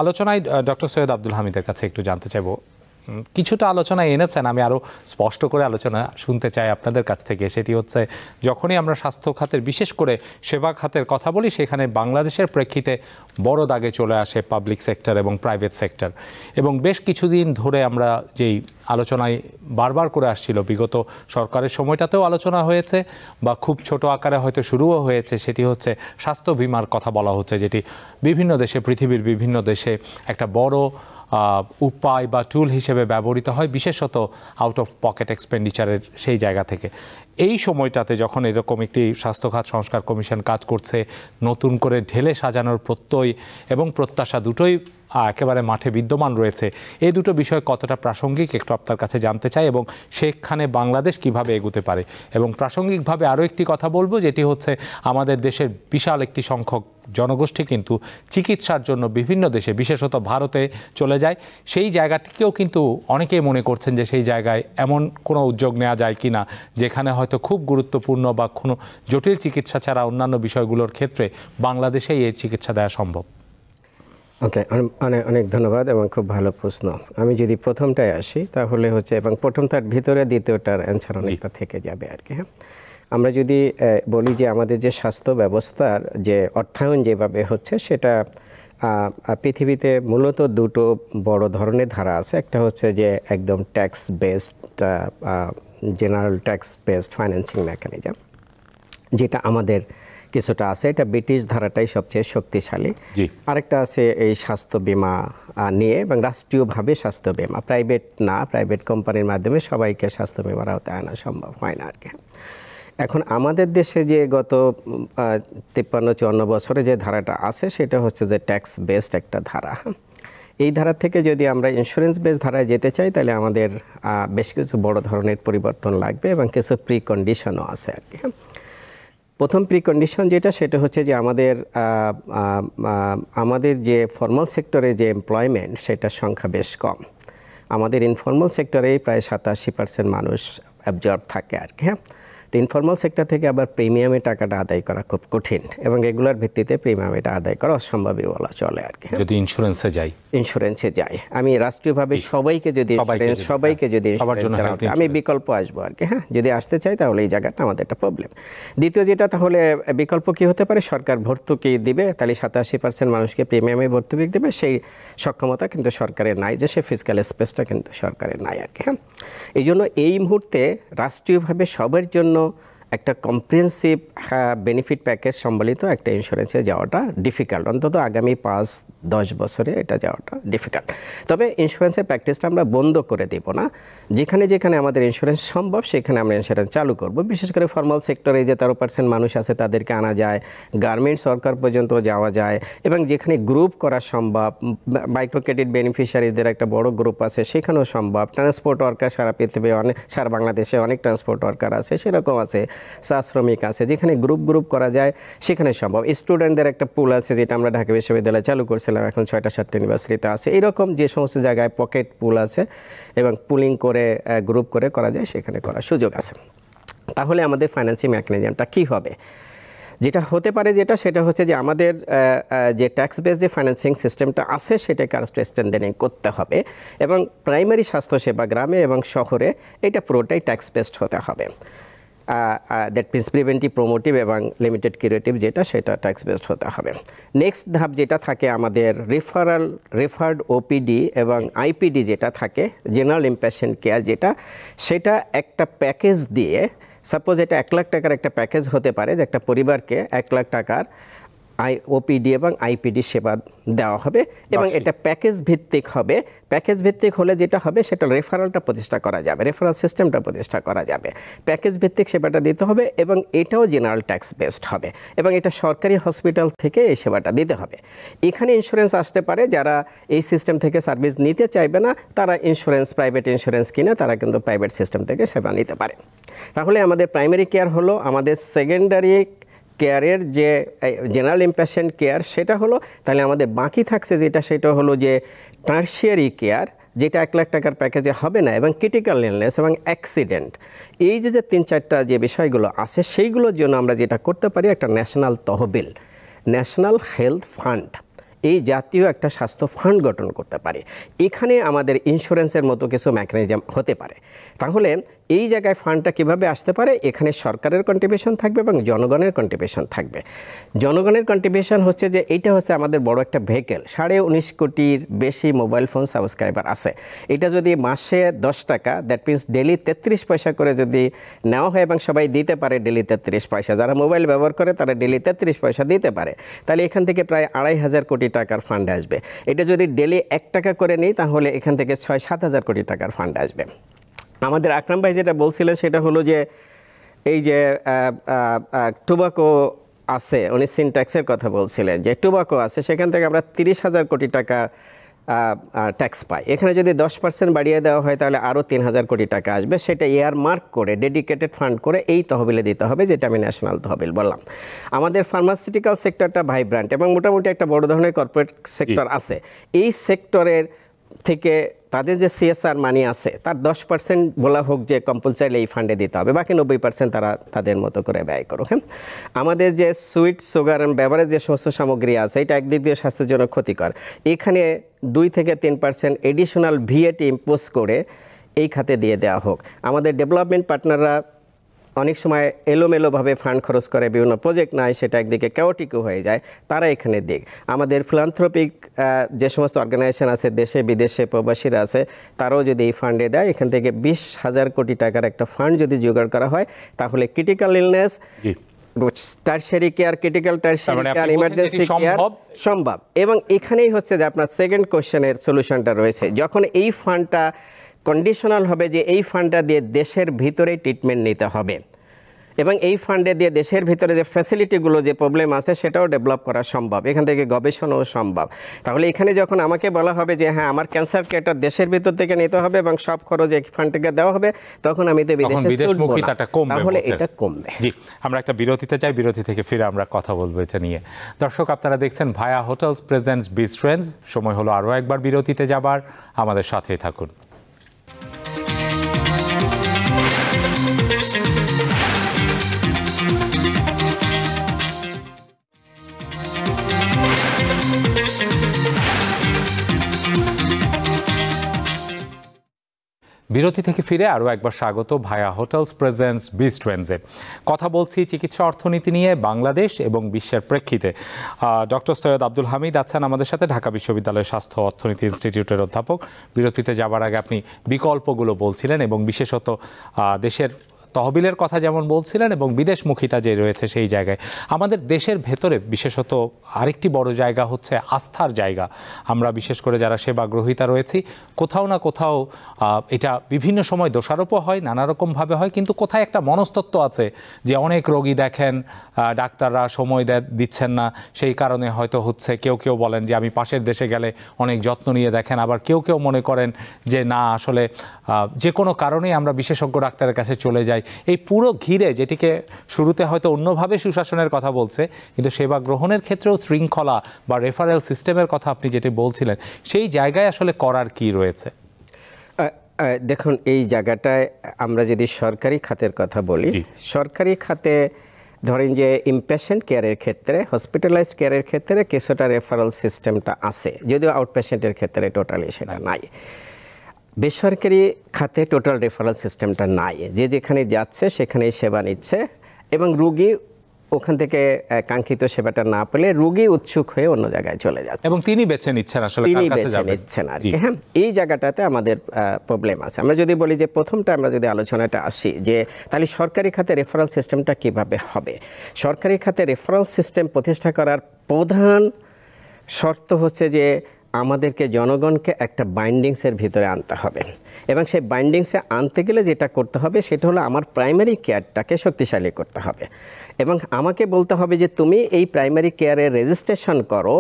আলোচনায় ডক্টর সৈয়দ আব্দুল হামিদের কাছে একটু জানতে চাইবো, কিছুটা আলোচনা এনেছেন, আমি আরও স্পষ্ট করে আলোচনা শুনতে চাই আপনাদের কাছ থেকে। সেটি হচ্ছে, যখনই আমরা স্বাস্থ্য খাতের, বিশেষ করে সেবা খাতের কথা বলি, সেখানে বাংলাদেশের প্রেক্ষিতে বড় দাগে চলে আসে পাবলিক সেক্টর এবং প্রাইভেট সেক্টর। এবং বেশ কিছুদিন ধরে আমরা যেই আলোচনায় বারবার করে আসছিল, বিগত সরকারের সময়টাতেও আলোচনা হয়েছে বা খুব ছোট আকারে হয়তো শুরুও হয়েছে, সেটি হচ্ছে স্বাস্থ্য বিমার কথা বলা হচ্ছে, যেটি বিভিন্ন দেশে, পৃথিবীর বিভিন্ন দেশে একটা বড় উপায় বা টুল হিসেবে ব্যবহৃত হয়, বিশেষত আউট অফ পকেট এক্সপেন্ডিচারের সেই জায়গা থেকে। এই সময়টাতে যখন এরকম একটি স্বাস্থ্যখাত সংস্কার কমিশন কাজ করছে, নতুন করে ঢেলে সাজানোর প্রত্যয় এবং প্রত্যাশা দুটোই একেবারে মাঠে বিদ্যমান রয়েছে, এই দুটো বিষয় কতটা প্রাসঙ্গিক একটু আপনার কাছে জানতে চাই, এবং সেখানে বাংলাদেশ কিভাবে এগোতে পারে। এবং প্রাসঙ্গিকভাবে আরও একটি কথা বলবো, যেটি হচ্ছে আমাদের দেশের বিশাল একটি সংখ্যক জনগোষ্ঠী কিন্তু চিকিৎসার জন্য বিভিন্ন দেশে, বিশেষত ভারতে চলে যায়। সেই জায়গাটিকেও কিন্তু অনেকেই মনে করছেন যে সেই জায়গায় এমন কোনো উদ্যোগ নেওয়া যায় কি না, যেখানে হয়তো খুব গুরুত্বপূর্ণ বা কোনো জটিল চিকিৎসা ছাড়া অন্যান্য বিষয়গুলোর ক্ষেত্রে বাংলাদেশেই এই চিকিৎসা দেওয়া সম্ভব। ওকে, অনেক অনেক ধন্যবাদ এবং খুব ভালো প্রশ্ন। আমি যদি প্রথমটায় আসি তাহলে হচ্ছে, এবং প্রথমটার ভিতরে দ্বিতীয়টার অ্যান্সার অনেকটা থেকে যাবে আর কি। হ্যাঁ, আমরা যদি বলি যে আমাদের যে স্বাস্থ্য ব্যবস্থার যে অর্থায়ন যেভাবে হচ্ছে, সেটা পৃথিবীতে মূলত দুটো বড় ধরনের ধারা আছে। একটা হচ্ছে যে একদম tax based, general tax based financing mechanism, যেটা আমাদের কিছুটা আছে, এটা ব্রিটিশ ধারাটাই সবচেয়ে শক্তিশালী। আরেকটা আছে এই স্বাস্থ্য বিমা নিয়ে, এবং রাষ্ট্রীয়ভাবে স্বাস্থ্য বিমা, প্রাইভেট না, প্রাইভেট কোম্পানির মাধ্যমে সবাইকে স্বাস্থ্য বিমার আওতায় আনা সম্ভব হয় না আর কি। এখন আমাদের দেশে যে গত 53-54 বছরে যে ধারাটা আছে, সেটা হচ্ছে যে ট্যাক্স বেসড একটা ধারা। এই ধারা থেকে যদি আমরা ইন্স্যুরেন্স বেস ধারায় যেতে চাই, তাহলে আমাদের বেশ কিছু বড় ধরনের পরিবর্তন লাগবে, এবং কিছু প্রি কন্ডিশনও আছে আর কি। প্রথম প্রি কন্ডিশন যেটা, সেটা হচ্ছে যে আমাদের যে ফর্মাল সেক্টরে যে এমপ্লয়মেন্ট, সেটার সংখ্যা বেশ কম। আমাদের ইনফর্মাল সেক্টরেই প্রায় 87% মানুষ অ্যাবজর্ব থাকে আর কি। হ্যাঁ, তো ইনফর্মাল সেক্টর থেকে আবার প্রিমিয়ামে টাকাটা আদায় করা খুব কঠিন, এবং রেগুলার ভিত্তিতে প্রিমিয়াম এটা আদায় করা অসম্ভবই বলা চলে আর কি। যদি ইন্স্যুরেন্সে যাই, আমি রাষ্ট্রীয়ভাবে সবাইকে যদি আমি বিকল্প আসবো আর কি। হ্যাঁ, যদি আসতে চাই তাহলে এই জায়গাটা আমাদের একটা প্রবলেম। দ্বিতীয় যেটা, তাহলে বিকল্প কি হতে পারে, সরকার ভর্তুকি দিবে, তাহলে 87% মানুষকে প্রিমিয়ামে ভর্তুকি দেবে, সেই সক্ষমতা কিন্তু সরকারের নাই, যে সে ফিসক্যাল স্পেসটা কিন্তু সরকারের নাই আর কি। হ্যাঁ, এই জন্য এই মুহূর্তে রাষ্ট্রীয়ভাবে সবার জন্য একটা কম্প্রিহেন্সিভ বেনিফিট প্যাকেজ সম্বলিত একটা ইন্স্যুরেন্সে যাওয়াটা ডিফিকাল্ট, অন্তত আগামী 5-10 বছরে এটা যাওয়াটা ডিফিকাল্ট। তবে ইন্স্যুরেন্সের প্র্যাকটিসটা আমরা বন্ধ করে দেব না, যেখানে যেখানে আমাদের ইন্স্যুরেন্স সম্ভব সেখানে আমরা ইন্স্যুরেন্স চালু করব। বিশেষ করে ফর্মাল সেক্টরে যে 13% মানুষ আছে তাদেরকে আনা যায়, গার্মেন্টস ওয়ার্কার পর্যন্ত যাওয়া যায়, এবং যেখানে গ্রুপ করা সম্ভব, মাইক্রো ক্রেডিট বেনিফিশিয়ারিদের একটা বড় গ্রুপ আছে, সেখানেও সম্ভব। ট্রান্সপোর্ট ওয়ার্কার সারা পৃথিবী সারা বাংলাদেশে অনেক ট্রান্সপোর্ট ওয়ার্কার আছে, সেরকম আছে, চা শ্রমিক আছে, যেখানে গ্রুপ করা যায় সেখানে সম্ভব। স্টুডেন্টদের একটা পুল আছে, যেটা আমরা ঢাকা বিশ্ববিদ্যালয়ে চালু করছিলাম, এখন 6টা-7টা ইউনিভার্সিটিতে আছে। এইরকম যে সমস্ত জায়গায় পকেট পুল আছে এবং পুলিং করে গ্রুপ করে করা যায়, সেখানে করার সুযোগ আছে। তাহলে আমাদের ফাইন্যান্সিং মেকানিজমটা কী হবে? যেটা হতে পারে সেটা হচ্ছে যে আমাদের যে ট্যাক্স বেস যে ফাইন্যান্সিং সিস্টেমটা আছে, সেটাকে আরও স্ট্রেনথেনিং করতে হবে, এবং প্রাইমারি স্বাস্থ্যসেবা গ্রামে এবং শহরে এটা পুরোটাই ট্যাক্স বেসড হতে হবে। দ্যাট মিনস প্রিভেন্টিভ, প্রমোটিভ এবং লিমিটেড কিউরেটিভ, সেটা ট্যাক্স বেসড হতে হবে। নেক্সট ধাপ যেটা থাকে আমাদের রেফার্ড ওপিডি এবং আইপিডি যেটা থাকে, জেনারেল ইনপেশেন্ট কেয়ার, সেটা একটা প্যাকেজ দিয়ে, সাপোজ এটা 1 লাখ টাকার একটা প্যাকেজ হতে পারে, যে একটা পরিবারকে 1 লাখ টাকার ওপিডি এবং আইপিডি সেবা দেওয়া হবে এবং এটা প্যাকেজ ভিত্তিক হবে। প্যাকেজ ভিত্তিক হলে যেটা হবে সেটা রেফারেলটা প্রতিষ্ঠা করা যাবে, রেফারেল সিস্টেমটা প্রতিষ্ঠা করা যাবে। প্যাকেজ ভিত্তিক সেবাটা দিতে হবে এবং এটাও জেনারেল ট্যাক্স বেসড হবে এবং এটা সরকারি হসপিটাল থেকে এই সেবাটা দিতে হবে। এখানে ইন্স্যুরেন্স আসতে পারে, যারা এই সিস্টেম থেকে সার্ভিস নিতে চাইবে না তারা ইন্স্যুরেন্স, প্রাইভেট ইন্স্যুরেন্স কিনে তারা কিন্তু প্রাইভেট সিস্টেম থেকে সেবা নিতে পারে। তাহলে আমাদের প্রাইমারি কেয়ার হলো, আমাদের সেকেন্ডারি কেয়ারের যে জেনারেল ইমপ্যাশেন্ট কেয়ার সেটা হলো। তাহলে আমাদের বাকি থাকছে যেটা, সেটা হলো যে টার্সিয়ারি কেয়ার, যেটা 1 লাখ টাকার প্যাকেজে হবে না, এবং ক্রিটিক্যাল ইলনেস এবং অ্যাক্সিডেন্ট। এই যে 3-4টা যে বিষয়গুলো আছে সেইগুলোর জন্য আমরা যেটা করতে পারি, একটা ন্যাশনাল তহবিল, ন্যাশনাল হেলথ ফান্ড, এই জাতীয় একটা স্বাস্থ্য ফান্ড গঠন করতে পারি। এখানে আমাদের ইন্স্যুরেন্সের মতো কিছু মেকানিজম হতে পারে। তাহলে এই জায়গায় ফান্ডটা কিভাবে আসতে পারে, এখানে সরকারের কন্ট্রিবিউশন থাকবে এবং জনগণের কন্ট্রিবিউশন থাকবে। জনগণের কন্ট্রিবিউশন হচ্ছে যে এইটা হচ্ছে আমাদের বড় একটা ভেহিকেল, 19.5 কোটির বেশি মোবাইল ফোন সাবস্ক্রাইবার আছে। এটা যদি মাসে 10 টাকা, দ্যাট মিনস ডেলি 33 পয়সা করে যদি নেওয়া হয় এবং সবাই দিতে পারে ডেলি 33 পয়সা, যারা মোবাইল ব্যবহার করে তারা ডেলি 33 পয়সা দিতে পারে, তাহলে এখান থেকে প্রায় 2,500 কোটি টাকার ফান্ড আসবে। এটা যদি ডেলি 1 টাকা করে নিই তাহলে এখান থেকে 6-7 হাজার কোটি টাকার ফান্ড আসবে। আমাদের আকরাম ভাই যেটা বলছিলেন সেটা হলো যে এই যে টোবাকো আছে, উনি সিনট্যাক্সের কথা বলছিলেন যে টোবাকো আছে, সেখান থেকে আমরা 30,000 কোটি টাকা ট্যাক্স পাই। এখানে যদি 10% বাড়িয়ে দেওয়া হয় তাহলে আরও 3,000 কোটি টাকা আসবে। সেটা ইয়ারমার্ক করে ডেডিকেটেড ফান্ড করে এই তহবিলে দিতে হবে, যেটা আমি ন্যাশনাল তহবিল বললাম। আমাদের ফার্মাসিউটিক্যাল সেক্টরটা ভাইব্রান্ট এবং মোটামুটি একটা বড় ধরনের কর্পোরেট সেক্টর আছে। এই সেক্টরের থেকে তাদের যে সিএসআর মানি আছে তার 10% বলা হোক যে কম্পালসারি এই ফান্ডে দিতে হবে, বাকি 90% তারা তাদের মতো করে ব্যয় করুক। হ্যাঁ, আমাদের যে সুইট, সুগার অ্যান্ড বেভারেজ যে সমস্ত সামগ্রী আছে এটা একদিক দিয়ে স্বাস্থ্যের জন্য ক্ষতিকর। এখানে 2-3% এডিশনাল ভিএটি ইম্পোজ করে এই খাতে দিয়ে দেওয়া হোক। আমাদের ডেভেলপমেন্ট পার্টনাররা অনেক সময় এলোমেলোভাবে ফান্ড খরচ করে, বিভিন্ন প্রজেক্ট নাই, সেটা একদিকে ক্যাওটিকও হয়ে যায়, তারা এখানে দিক। আমাদের ফিলান্থ্রপিক যে সমস্ত অর্গানাইজেশন আছে দেশে বিদেশে প্রবাসীরা আছে, তারাও যদি এই ফান্ডে দেয়, এখান থেকে 20,000 কোটি টাকার একটা ফান্ড যদি জোগাড় করা হয় তাহলে critical illness, tertiary care, critical tertiary care, emergency care সম্ভব। এবং এখানেই হচ্ছে যে আপনার সেকেন্ড কোশ্চেনের সলিউশনটা রয়েছে। যখন এই ফান্ডটা কন্ডিশনাল হবে যে এই ফান্ডটা দিয়ে দেশের ভিতরে ট্রিটমেন্ট নিতে হবে এবং এই ফান্ডে দিয়ে দেশের ভিতরে যে ফ্যাসিলিটিগুলো, যে প্রবলেম আছে সেটাও ডেভেলপ করা সম্ভব, এখান থেকে গবেষণাও সম্ভব। তাহলে এখানে যখন আমাকে বলা হবে যে হ্যাঁ আমার ক্যান্সার কেয়ারটা দেশের ভিতর থেকে নিতে হবে এবং সব খরচ এই ফান্ড থেকে দেওয়া হবে, তখন আমি তো বিদেশমুখিতাটা কমবে, তাহলে এটা কমবে। জি, আমরা একটা বিরতিতে যাই, বিরতি থেকে ফিরে আমরা কথা বলবো এটা নিয়ে। দর্শক, আপনারা দেখছেন ভায়া হোটেলস প্রেজেন্টস বিস্ট্রেন্ডস। সময় হলো আরও একবার বিরতিতে যাবার, আমাদের সাথেই থাকুন। বিরতি থেকে ফিরে আরও একবার স্বাগত ভায়া হোটেলস প্রেজেন্টস বিস্ট্রেন্ডসে। কথা বলছি চিকিৎসা অর্থনীতি নিয়ে বাংলাদেশ এবং বিশ্বের প্রেক্ষিতে। ডক্টর সৈয়দ আব্দুল হামিদ আছেন আমাদের সাথে, ঢাকা বিশ্ববিদ্যালয়ের স্বাস্থ্য অর্থনীতি ইনস্টিটিউটের অধ্যাপক। বিরতিতে যাবার আগে আপনি বিকল্পগুলো বলছিলেন এবং বিশেষত দেশের তহবিলের কথা যেমন বলছিলেন এবং বিদেশমুখিতা যে রয়েছে সেই জায়গায়। আমাদের দেশের ভেতরে বিশেষত আরেকটি বড় জায়গা হচ্ছে আস্থার জায়গা। আমরা বিশেষ করে যারা সেবা গ্রহীতা রয়েছি, কোথাও না কোথাও এটা বিভিন্ন সময় দোষারোপও হয়, নানা রকমভাবে হয়, কিন্তু কোথায় একটা মনস্তত্ত্ব আছে যে অনেক রোগী দেখেন, ডাক্তাররা সময় দিচ্ছেন না, সেই কারণে হয়তো হচ্ছে। কেউ কেউ বলেন যে আমি পাশের দেশে গেলে অনেক যত্ন নিয়ে দেখেন, আবার কেউ কেউ মনে করেন যে না, আসলে যে কোনো কারণেই আমরা বিশেষজ্ঞ ডাক্তারের কাছে চলে যাই। এই পুরো ঘিরে, যেটিকে শুরুতে হয়তো অন্যভাবে সুশাসনের কথা বলছে, কিন্তু সেবা গ্রহণের ক্ষেত্রেও শৃঙ্খলা বা রেফারেল সিস্টেমের কথা আপনি যেটি বলছিলেন, সেই জায়গায় আসলে করার কি রয়েছে? দেখুন, এই জায়গাটায় আমরা যদি সরকারি খাতের কথা বলি, সরকারি খাতে ধরেন যে ইমপেশেন্ট কেয়ারের ক্ষেত্রে, হসপিটালাইজড কেয়ারের ক্ষেত্রে কিছুটা রেফারেল সিস্টেমটা আছে, যদিও আউটপেশেন্টের ক্ষেত্রে টোটালি সেটা নাই। বেসরকারি খাতে টোটাল রেফারেল সিস্টেমটা নাই, যে যেখানে যাচ্ছে সেখানেই সেবা নিচ্ছে এবং রুগী ওখান থেকে কাঙ্ক্ষিত সেবাটা না পেলে রোগী উৎসুক হয়ে অন্য জায়গায় চলে যাচ্ছে এবং তিনি বেছে নিচ্ছেন আসলে তিনি কার কাছে বেছে যাবেন। নিচ্ছেন আর কি। হ্যাঁ, এই জায়গাটাতে আমাদের প্রবলেম আছে। আমরা যদি বলি যে প্রথমটা আমরা যদি আলোচনাটা আসি যে তাহলে সরকারি খাতে রেফারেল সিস্টেমটা কিভাবে হবে। সরকারি খাতে রেফারেল সিস্টেম প্রতিষ্ঠা করার প্রধান শর্ত হচ্ছে যে আমাদেরকে জনগণকে একটা বাইন্ডিংসের ভিতরে আনতে হবে, এবং সেই বাইন্ডিংসে আনতে গেলে যেটা করতে হবে সেটা হলো আমার প্রাইমারি কেয়ারটাকে শক্তিশালী করতে হবে, এবং আমাকে বলতে হবে যে তুমি এই প্রাইমারি কেয়ারে রেজিস্ট্রেশন করো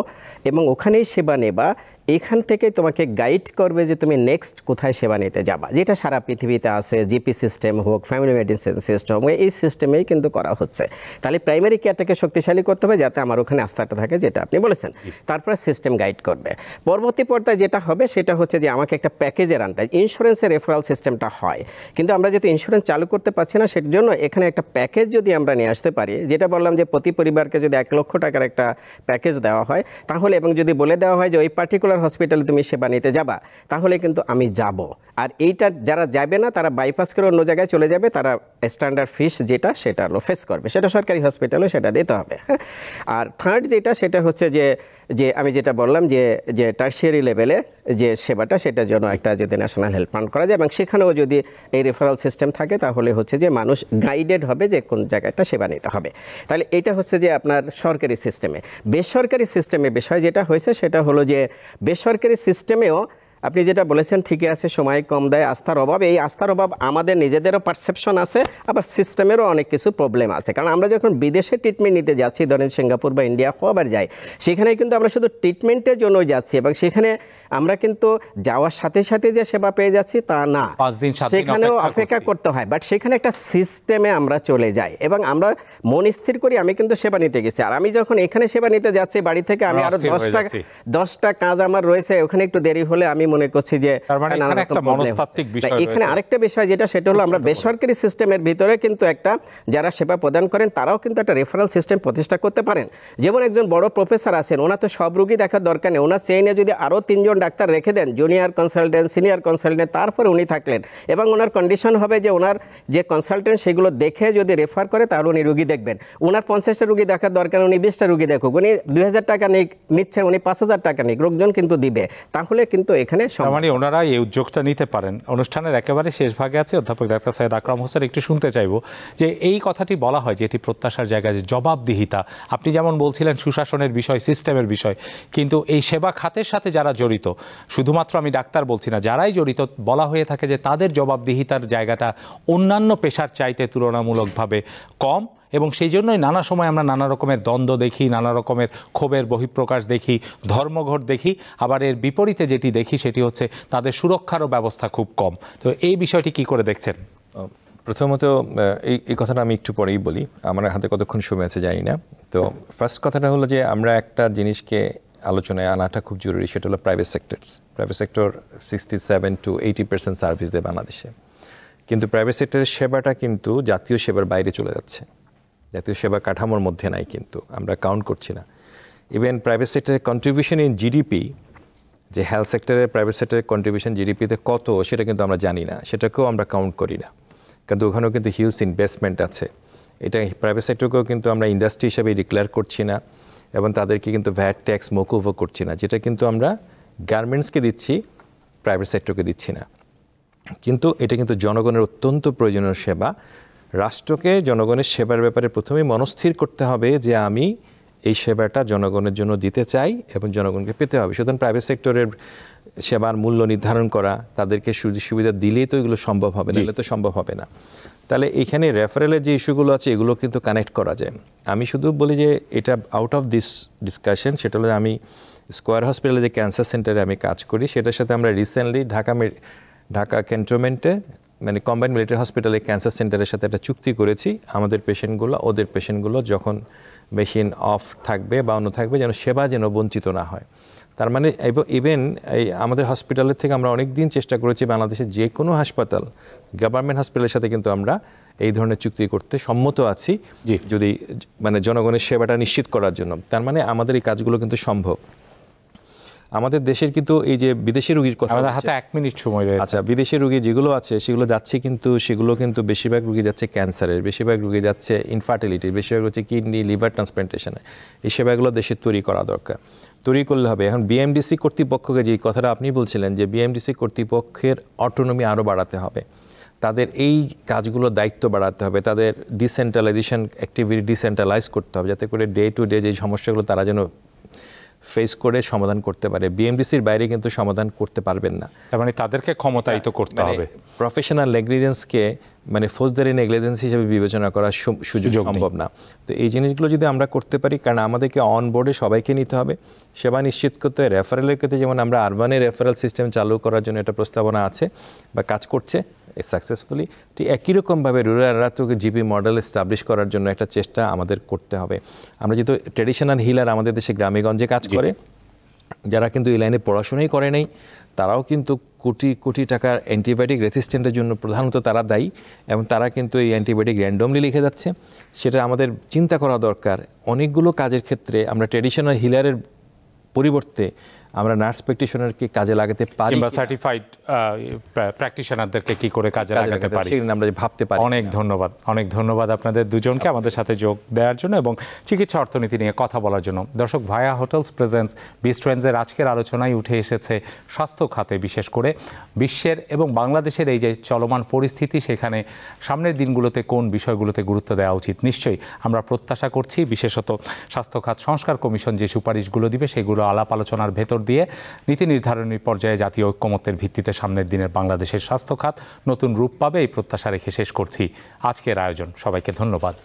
এবং ওখানেই সেবা নেবা। এখান থেকে তোমাকে গাইড করবে যে তুমি নেক্সট কোথায় সেবা নিতে যাবা, যেটা সারা পৃথিবীতে আছে, জিপি সিস্টেম হোক, ফ্যামিলি মেডিসিন সিস্টেম হোক, এই সিস্টেমেই কিন্তু করা হচ্ছে। তাহলে প্রাইমারি কেয়ারটাকে শক্তিশালী করতে হবে যাতে আমার ওখানে আস্থাটা থাকে, যেটা আপনি বলেছেন। তারপরে সিস্টেম গাইড করবে। পরবর্তী পর্যায়ে যেটা হবে সেটা হচ্ছে যে আমাকে একটা প্যাকেজের আনতে, ইন্স্যুরেন্সের রেফারেল সিস্টেমটা হয়, কিন্তু আমরা যেহেতু ইন্স্যুরেন্স চালু করতে পারছি না, সেটার জন্য এখানে একটা প্যাকেজ যদি আমরা নিয়ে আসতে পারি, যেটা বললাম যে প্রতি পরিবারকে যদি 1 লক্ষ টাকার একটা প্যাকেজ দেওয়া হয় তাহলে, এবং যদি বলে দেওয়া হয় যে ওই পার্টিকুলার হসপিটালে তুমি সেবা নিতে যাবা, তাহলে কিন্তু আমি যাব। আর এইটা যারা যাবে না তারা বাইপাস করে অন্য জায়গায় চলে যাবে, তারা স্ট্যান্ডার্ড ফিস যেটা সেটা হলো ফেস করবে, সেটা সরকারি হসপিটালে সেটা দিতে হবে। আর থার্ড যেটা সেটা হচ্ছে যে আমি যেটা বললাম যে টার্সিয়ারি লেভেলে যে সেবাটা, সেটার জন্য একটা যদি ন্যাশনাল হেলথ ফান্ড করা যায় এবং সেখানেও যদি এই রেফারেল সিস্টেম থাকে, তাহলে হচ্ছে যে মানুষ গাইডেড হবে যে কোন জায়গাটা সেবা নিতে হবে। তাহলে এটা হচ্ছে যে আপনার সরকারি সিস্টেমে। বেসরকারি সিস্টেমে বিষয় যেটা হয়েছে সেটা হলো যে বেসরকারি সিস্টেমেও আপনি যেটা বলেছেন ঠিকই আছে, সময় কম দেয়, আস্থার অভাব। এই আস্থার অভাব আমাদের নিজেদেরও পারসেপশন আছে, আবার সিস্টেমেরও অনেক কিছু প্রবলেম আছে। কারণ আমরা যখন বিদেশে ট্রিটমেন্ট নিতে যাচ্ছি, ধরেন সিঙ্গাপুর বা ইন্ডিয়া আবার যাই, সেখানে কিন্তু আমরা শুধু ট্রিটমেন্টের জন্য যাচ্ছি, এবং সেখানে আমরা কিন্তু যাওয়ার সাথে সাথে যে সেবা পেয়ে যাচ্ছি তা না, 5 দিন 7 দিন সেখানেও অপেক্ষা করতে হয়। বাট সেখানে একটা সিস্টেমে আমরা চলে যাই এবং আমরা মন স্থির করি আমি কিন্তু সেবা নিতে গেছি। আর আমি যখন এখানে সেবা নিতে যাচ্ছি বাড়ি থেকে, আমি আরো 10টা কাজ আমার রয়েছে, ওখানে একটু দেরি হলে আমি মনে করছি যে এখানে আরেকটা বিষয় যেটা সেটা হলো আমরা বেসরকারি সিস্টেমের ভিতরে কিন্তু একটা যারা সেবা প্রদান করেন তারাও কিন্তু একটা রেফারেল সিস্টেম প্রতিষ্ঠা করতে পারেন। যেমন একজন বড় প্রফেসর আছেন, ওনার তো সব রোগী দেখার দরকার নেই, ওনার চেইনে যদি আরও 3 জন ডাক্তার রেখে দেন, জুনিয়র কনসালটেন্ট, সিনিয়র কনসালটেন্ট, তারপরে উনি থাকলেন, এবং ওনার কন্ডিশন হবে যে ওনার যে কনসালটেন্ট সেগুলো দেখে যদি রেফার করে তাহলে উনি রুগী দেখবেন। ওনার 50টা রুগী দেখার দরকার, উনি 20টা রুগী দেখুক, উনি 2000 টাকা নিচ্ছে, উনি 5000 টাকা নিক, লোকজন কিন্তু দিবে। তাহলে কিন্তু এখানে মানে ওনারা এই উদ্যোগটা নিতে পারেন। অনুষ্ঠানের একেবারে শেষ ভাগে আছে অধ্যাপক ডাক্তার সৈয়দ আকরাম হোসেন, একটু শুনতে চাইব যে এই কথাটি বলা হয় যে এটি প্রত্যাশার জায়গা, যে জবাবদিহিতা। আপনি যেমন বলছিলেন সুশাসনের বিষয়, সিস্টেমের বিষয়, কিন্তু এই সেবা খাতের সাথে যারা জড়িত, শুধুমাত্র আমি ডাক্তার বলছি না, যারাই জড়িত, বলা হয়ে থাকে যে তাদের জবাবদিহিতার জায়গাটা অন্যান্য পেশার চাইতে তুলনামূলকভাবে কম, এবং সেই জন্যই নানা সময় আমরা নানা রকমের দ্বন্দ্ব দেখি, নানা রকমের ক্ষোভের বহিঃপ্রকাশ দেখি, ধর্মঘট দেখি। আবার এর বিপরীতে যেটি দেখি সেটি হচ্ছে তাদের সুরক্ষারও ব্যবস্থা খুব কম। তো এই বিষয়টি কি করে দেখছেন? প্রথমত এই কথাটা আমি একটু পরেই বলি, আমার হাতে কতক্ষণ সময় আছে জানি না। তো ফার্স্ট কথাটা হলো যে আমরা একটা জিনিসকে আলোচনায় আনাটা খুব জরুরি, সেটা হলো প্রাইভেট সেক্টর 67 to 80% সার্ভিস দেয় বাংলাদেশে, কিন্তু প্রাইভেট সেক্টরের সেবাটা কিন্তু জাতীয় সেবার বাইরে চলে যাচ্ছে, জাতীয় সেবা কাঠামোর মধ্যে নাই, কিন্তু আমরা কাউন্ট করছি না। ইভেন প্রাইভেট সেক্টরের কন্ট্রিবিউশন ইন জিডিপি, যে হেলথ সেক্টরে প্রাইভেট সেক্টরের কন্ট্রিবিউশন জিডিপিতে কত সেটা কিন্তু আমরা জানি না, সেটাকেও আমরা কাউন্ট করি না, কিন্তু ওখানেও কিন্তু হিউজ ইনভেস্টমেন্ট আছে। এটা প্রাইভেট সেক্টরকেও কিন্তু আমরা ইন্ডাস্ট্রি হিসেবে ডিক্লেয়ার করছি না, এবং তাদেরকে কিন্তু ভ্যাট ট্যাক্স মকুফও করছি না, যেটা কিন্তু আমরা গার্মেন্টসকে দিচ্ছি, প্রাইভেট সেক্টরকে দিচ্ছি না। কিন্তু এটা কিন্তু জনগণের অত্যন্ত প্রয়োজনীয় সেবা। রাষ্ট্রকে জনগণের সেবার ব্যাপারে প্রথমেই মনস্থির করতে হবে যে আমি এই সেবাটা জনগণের জন্য দিতে চাই এবং জনগণকে পেতে হবে। সুতরাং প্রাইভেট সেক্টরের সেবার মূল্য নির্ধারণ করা, তাদেরকে সুযোগ সুবিধা দিলেই তো এগুলো সম্ভব হবে, নাহলে তো সম্ভব হবে না। তাহলে এখানে রেফারেলের যে ইস্যুগুলো আছে এগুলো কিন্তু কানেক্ট করা যায়। আমি শুধু বলি যে এটা আউট অফ দিস ডিসকাশন, সেটা হলো আমি স্কয়ার হসপিটালে যে ক্যান্সার সেন্টারে আমি কাজ করি, সেটার সাথে আমরা রিসেন্টলি ঢাকা ক্যান্টনমেন্টে মানে কম্বাইন্ড মিলিটারি হসপিটালে ক্যান্সার সেন্টারের সাথে একটা চুক্তি করেছি, আমাদের পেশেন্টগুলো ওদের পেশেন্টগুলো যখন মেশিন অফ থাকবে বা অন্য থাকবে যেন সেবা যেন বঞ্চিত না হয়। তার মানে ইভেন এই আমাদের হসপিটালের থেকে আমরা অনেক দিন চেষ্টা করেছি বাংলাদেশের যে কোনো হাসপাতাল, গভর্নমেন্ট হসপিটালের সাথে কিন্তু আমরা এই ধরনের চুক্তি করতে সম্মত আছি, যদি মানে জনগণের সেবাটা নিশ্চিত করার জন্য। তার মানে আমাদের এই কাজগুলো কিন্তু সম্ভব। আমাদের দেশের কিন্তু এই যে বিদেশি রোগীর কথা আমাদের হাতে 1 মিনিট সময় রয়েছে। আচ্ছা, বিদেশি রোগী যেগুলো আছে সেগুলো যাচ্ছে, কিন্তু সেগুলো কিন্তু বেশিরভাগ রোগী যাচ্ছে ক্যান্সারের, বেশিরভাগ রোগী যাচ্ছে ইনফার্টিলিটির, বেশিরভাগ হচ্ছে কিডনি লিভার ট্রান্সপ্লান্টেশনের। এই সেবাগুলো দেশে তৈরি করা দরকার, তৈরি করলে হবে। এখন বিএমডিসি কর্তৃপক্ষকে যে কথাটা আপনি বলছিলেন যে বিএমডিসি কর্তৃপক্ষের অটোনমি আরও বাড়াতে হবে, তাদের এই কাজগুলো দায়িত্ব বাড়াতে হবে, তাদের ডিসেন্ট্রালাইজেশন অ্যাক্টিভিটি ডিসেন্ট্রালাইজ করতে হবে, যাতে করে ডে টু ডে যে সমস্যাগুলো তারা যেন ফেস করে সমাধান করতে পারে। বিএমডিসির বাইরে কিন্তু সমাধান করতে পারবেন না, মানে তাদেরকে ক্ষমতায়িত করতে হবে। প্রফেশনাল নেগলিজেন্সকে মানে ফৌজদারি নেগলিজেন্স হিসেবে বিবেচনা করার সুযোগ সম্ভব না। তো এই জিনিসগুলো যদি আমরা করতে পারি, কারণ আমাদেরকে অন বোর্ডে সবাইকে নিতে হবে, সেবা নিশ্চিত করতে। রেফারেলের ক্ষেত্রে যেমন আমরা আরবানে রেফারেল সিস্টেম চালু করার জন্য একটা প্রস্তাবনা আছে বা কাজ করছে সাকসেসফুলি, ঠিক একই রকমভাবে রুরাল এলাকাকে জিপি মডেল এস্টাবলিশ করার জন্য একটা চেষ্টা আমাদের করতে হবে। আমরা যেহেতু ট্র্যাডিশনাল হিলার আমাদের দেশে গ্রামেগঞ্জে কাজ করে, যারা কিন্তু এই লাইনে পড়াশোনাই করে নাই, তারাও কিন্তু কোটি কোটি টাকার অ্যান্টিবায়োটিক রেসিস্ট্যান্টের জন্য প্রধানত তারা দায়ী, এবং তারা কিন্তু এই অ্যান্টিবায়োটিক র্যান্ডমলি লিখে যাচ্ছে। সেটা আমাদের চিন্তা করা দরকার। অনেকগুলো কাজের ক্ষেত্রে আমরা ট্র্যাডিশনাল হিলারের পরিবর্তে আমরা নার্স প্র্যাকটিশনারকে কাজে লাগাতে পারি, কিংবা সার্টিফাইড প্র্যাকটিশনারদেরকে কি করে কাজে লাগাতে পারি সেটা আমরা ভাবতে পারি। অনেক ধন্যবাদ আপনাদের দুজনকে আমাদের সাথে যোগ দেওয়ার জন্য এবং চিকিৎসা অর্থনীতি নিয়ে কথা বলার জন্য। দর্শক, ভায়া হোটেলস প্রেজেন্টস বিস্ট্রেন্ডসের আজকের আলোচনায় উঠে এসেছে স্বাস্থ্য খাতে, বিশেষ করে বিশ্বের এবং বাংলাদেশের এই যে চলমান পরিস্থিতি, সেখানে সামনের দিনগুলোতে কোন বিষয়গুলোতে গুরুত্ব দেওয়া উচিত। নিশ্চয়ই আমরা প্রত্যাশা করছি বিশেষত স্বাস্থ্য খাত সংস্কার কমিশন যে সুপারিশগুলো দিবে সেগুলো আলাপ আলোচনার ভেতর দিয়ে নীতি নির্ধারণী পর্যায়ে জাতীয় ঐক্যমত্যের ভিত্তিতে সামনের দিনের বাংলাদেশের স্বাস্থ্য খাত নতুন রূপ পাবে, এই প্রত্যাশা রেখে শেষ করছি আজকের আয়োজন। সবাইকে ধন্যবাদ।